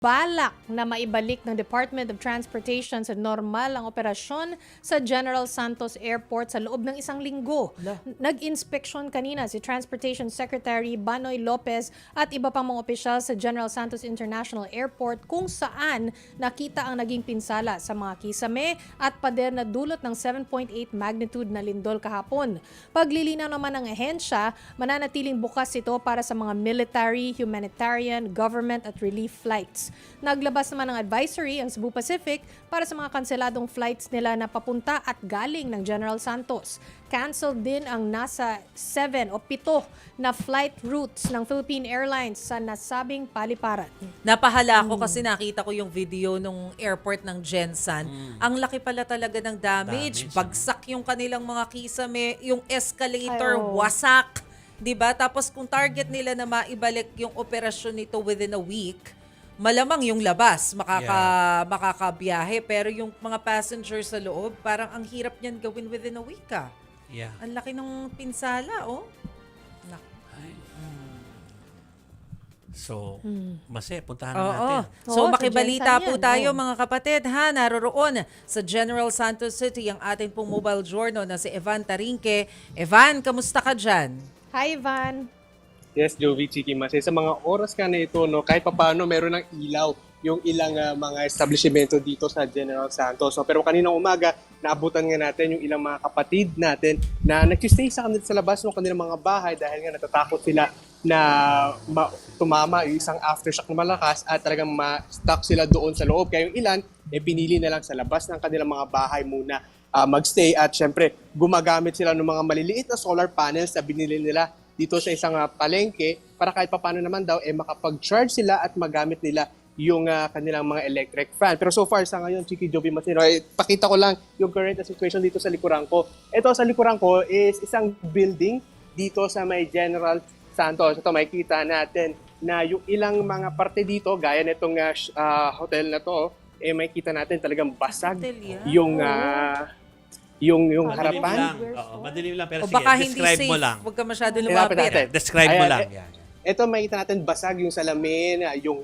Balak na maibalik ng Department of Transportation sa normal ang operasyon sa General Santos Airport sa loob ng isang linggo. Nag-inspeksyon kanina si Transportation Secretary Banoy Lopez at iba pang mga opisyal sa General Santos International Airport kung saan nakita ang naging pinsala sa mga kisame at pader na dulot ng 7.8 magnitude na lindol kahapon. Paglilinaw naman ng ahensya, mananatiling bukas ito para sa mga military, humanitarian, government at relief flights. Naglabas naman ng advisory ang Cebu Pacific para sa mga kanseladong flights nila na papunta at galing ng General Santos. Canceled din ang nasa 7 o 7 na flight routes ng Philippine Airlines sa nasabing paliparan. Napahala ako kasi nakita ko yung video nung airport ng Gensan. Ang laki pala talaga ng damage. Bagsak yung kanilang mga kisame, yung escalator, wasak. 'Di ba? Tapos kung target nila na maibalik yung operasyon nito within a week, malamang yung labas makakabiyahe, pero yung mga passengers sa loob, parang ang hirap niyan gawin within a week . Yeah. Ang laki ng pinsala, oh. So, Mase, puntahan Oo. natin. So Oo, makibalita sa Gensan po yan, tayo oo. mga kapatid ha, naroroon sa General Santos City ang ating pong mobile journal na si Evan Tarinque. Evan, kamusta ka dyan? Hi, Ivan. Yes, Jovi, Chiki Mas. Sa mga oras ka na ito, no, kahit papaano meron ng ilaw yung ilang mga establishmento dito sa General Santos. So, pero kaninang umaga, naabutan nga natin yung ilang mga kapatid natin na nag-stay sa labas ng kanilang mga bahay dahil nga natatakot sila na tumama yung isang aftershock na malakas at talagang ma-stuck sila doon sa loob. Kaya yung ilan, pinili na lang sa labas ng kanilang mga bahay muna magstay at syempre gumagamit sila ng mga maliliit na solar panels na binili nila dito sa isang palengke para kahit papaano naman daw makapag-charge sila at magamit nila yung kanilang mga electric fan. Pero so far sa ngayon, Chiki, Joby, Masino, pakita ko lang yung current situation dito sa likuran ko. Ito sa likuran ko is isang building dito sa may General Santos. Ito makikita natin na yung ilang mga parte dito, gaya nitong hotel na to, makikita natin talagang basag Hotel yan? yung Madilim harapan. lang. Oo, madilim lang. Pero O sige, baka hindi describe safe, mo lang. huwag ka masyado Hanapin lumapit. natin. Describe mo Ayan, lang. Ito makita natin basag yung salamin, yung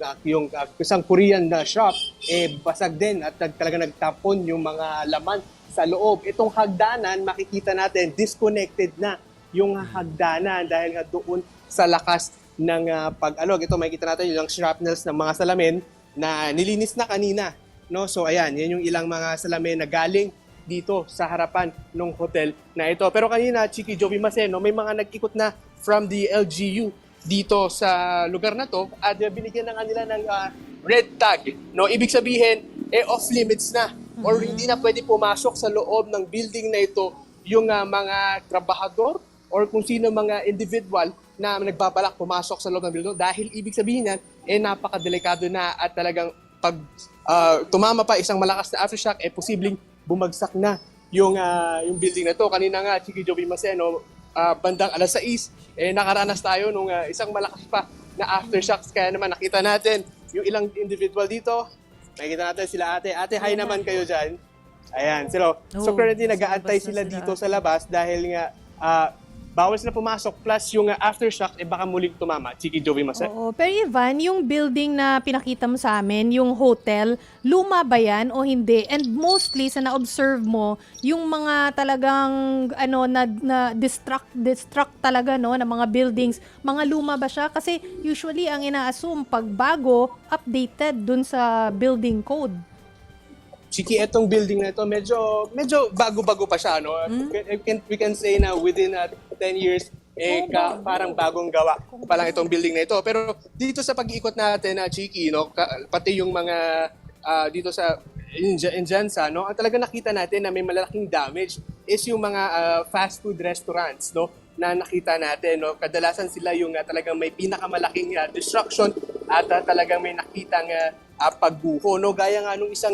isang Korean na shop, basag din at talaga nagtapon yung mga laman sa loob. Itong hagdanan, makikita natin, disconnected na yung hagdanan dahil nga doon sa lakas ng pag-alog. Ito makikita natin yung shrapnels ng mga salamin na nilinis na kanina. No? So ayan, yan yung ilang mga salamin na galing dito sa harapan ng hotel na ito. Pero kanina, Chiki, Joby, Maseno, may mga nag-ikot na from the LGU dito sa lugar na to at binigyan na kanila ng red tag. No? Ibig sabihin, off limits na or hindi na pwede pumasok sa loob ng building na ito yung mga trabahador or kung sino mga individual na nagbabalak pumasok sa loob ng building dahil ibig sabihin yan, napakadelikado na at talagang pag tumama pa isang malakas na aftershock, posibleng bumagsak na yung building na to. Kanina nga, Chiki, Joby, Maseno, bandang alas 6, nakaranas tayo nung isang malakas pa na aftershocks. Kaya naman nakita natin yung ilang individual dito. Nakita natin sila ate. Ate, hi naman kayo dyan. Ayan. So currently nag-aantay sila dito sa labas dahil nga bawal sila pumasok plus yung aftershock baka muling tumama. Chiki, Joby, Maseno. Oo, pero Ivan, yung building na pinakita mo sa amin, yung hotel, luma ba yan o hindi? And mostly sa na-observe mo, yung mga talagang na destruct talaga no, na mga buildings, mga luma ba siya? Kasi usually ang ina-assume pag bago, updated dun sa building code. Chiki, etong building na ito, medyo bago-bago pa siya, no? We can say na within 10 years, parang bagong gawa pa lang itong building na ito. Pero dito sa pag-iikot natin, Chiki, no? Pati yung mga dito sa Injansa, no? Ang talaga nakita natin na may malalaking damage is yung mga fast food restaurants, no? Na nakita natin, no? Kadalasan sila yung talagang may pinakamalaking destruction at talagang may nakitang pagguho, no? Gaya nga nung isang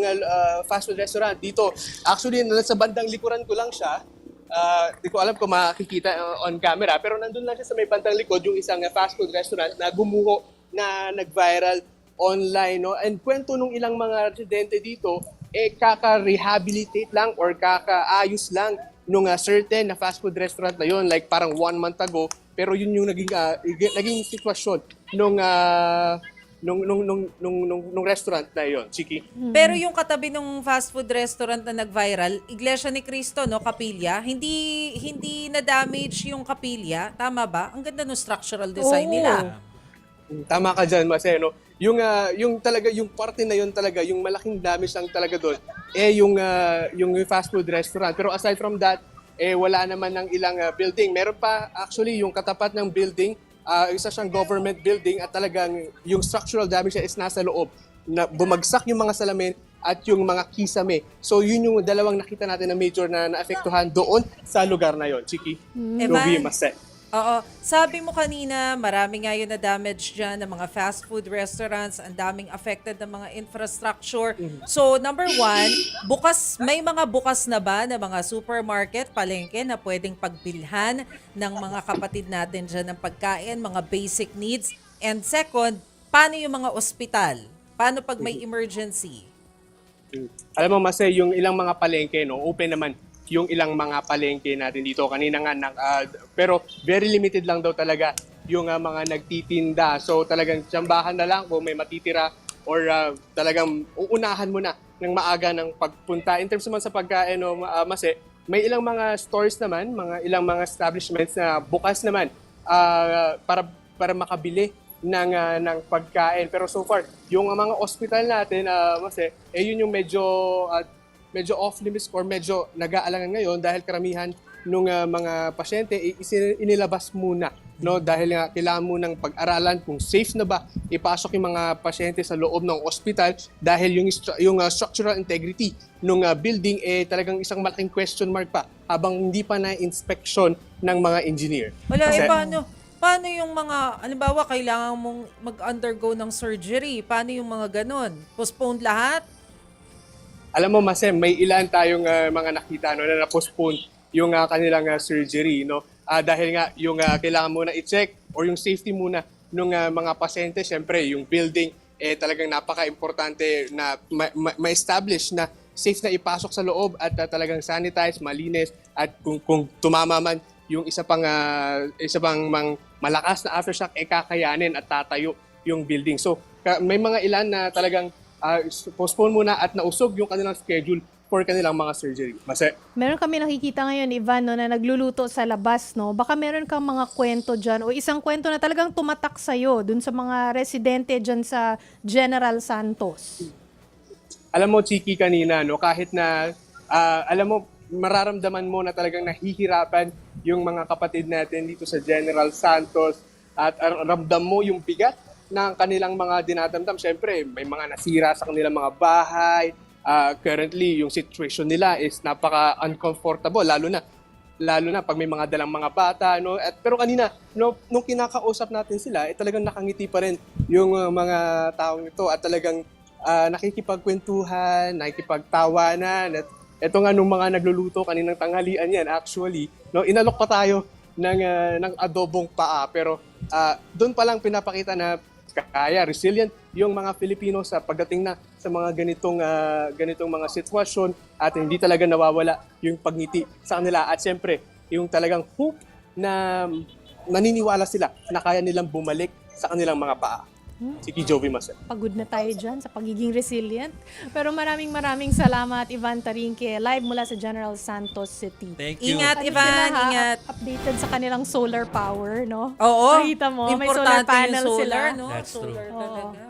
fast food restaurant dito. Actually, nasa bandang likuran ko lang siya. Di ko alam kung makikita on camera, pero nandun lang siya sa may bandang likod yung isang fast food restaurant na gumuho na nag-viral online, no? And kwento nung ilang mga residente dito, kaka-rehabilitate lang or kaka-ayos lang nung certain na fast food restaurant na yun, like parang 1 month ago, pero yun yung naging sitwasyon nung nung restaurant na yon, Chiki. Pero yung katabi ng fast food restaurant na nag-viral, Iglesia ni Cristo, no, kapilya, hindi na-damage yung kapilya. Tama ba? Ang ganda ng structural design Oo. nila. Tama ka dyan, Mase, no? Yung talaga, yung parte na yun talaga, yung malaking damage lang talaga doon, yung fast food restaurant. Pero aside from that, wala naman ng ilang building. Meron pa, actually, yung katapat ng building, isa siyang government building at talagang yung structural damage is nasa loob. Na bumagsak yung mga salamin at yung mga kisame. So yun yung dalawang nakita natin na major na naapektuhan doon sa lugar na yon, Chiki. Jovi, Evan? Mase. Oo. Sabi mo kanina, marami nga yun na damage dyan ng mga fast food restaurants, ang daming affected ng mga infrastructure. So, number one, may mga bukas na ba na mga supermarket, palengke na pwedeng pagbilhan ng mga kapatid natin dyan ng pagkain, mga basic needs? And second, paano yung mga ospital? Paano pag may emergency? Alam mo, Mase, yung ilang mga palengke, no, open naman yung ilang mga palengke natin dito. Kanina nga, pero very limited lang daw talaga yung mga nagtitinda. So talagang tsambahan na lang kung may matitira or talagang uunahan mo na ng maaga ng pagpunta. In terms naman sa pagkain, no, Mase, may ilang mga stores naman, ilang mga establishments na bukas naman para makabili ng pagkain. Pero so far, yung mga ospital natin, Mase, yun yung medyo off-limits or medyo nag-aalangan ngayon dahil karamihan ng mga pasyente inilabas muna, no, dahil nga kailangan mo ng pag-aralan kung safe na ba ipasok yung mga pasyente sa loob ng ospital dahil yung structural integrity ng building talagang isang malaking question mark pa habang hindi pa na-inspection ng mga engineer. Wala, Kasi- paano yung mga, halimbawa, kailangan mong mag-undergo ng surgery? Paano yung mga ganon? Postponed lahat? Alam mo, Mase, may ilan tayong mga nakita, no, na na-postpone yung kanilang surgery, no? Dahil nga yung kailangan muna i-check or yung safety muna ng mga pasyente, syempre yung building talagang napaka-importante na ma-establish na safe na ipasok sa loob at talagang sanitize, malinis at kung tumama man yung isa pang malakas na aftershock kakayanin at tatayo yung building. So may mga ilan na talagang postpone muna at nausog yung kanilang schedule for kanilang mga surgery. Mase? Meron kami nakikita ngayon, Ivan, no, na nagluluto sa labas, no? Baka meron kang mga kwento dyan o isang kwento na talagang tumatak sa'yo dun sa mga residente dyan sa General Santos. Alam mo, Chiki, kanina, no, kahit na, alam mo, mararamdaman mo na talagang nahihirapan yung mga kapatid natin dito sa General Santos at ramdam mo yung bigat ng kanilang mga dinadamdam. Siyempre, may mga nasira sa kanilang mga bahay. Currently, yung situation nila is napaka-uncomfortable, lalo na pag may mga dalang mga bata. No? Pero kanina, no, nung kinakausap natin sila, talagang nakangiti pa rin yung mga taong ito at talagang nakikipagkwentuhan, nakikipagtawanan. At ito nga nung mga nagluluto kaninang tanghalian yan, actually, no, inalok pa tayo ng adobong paa. Pero doon pa lang pinapakita na kaya resilient yung mga Pilipino sa pagdating na sa mga ganitong mga sitwasyon at hindi talaga nawawala yung pagngiti sa kanila at siyempre yung talagang hope na naniniwala sila na kaya nilang bumalik sa kanilang mga paa. Sige, Jovi Mase. Pagod na tayo dyan sa pagiging resilient. Pero maraming salamat, Ivan Tarinque, live mula sa General Santos City. Thank you. Ingat, Ano Ivan, sila, ha? ingat. Updated sa kanilang solar power, no? Oo. Nakita mo, may solar Importante yung panel solar, sila. no? That's true. Solar talaga.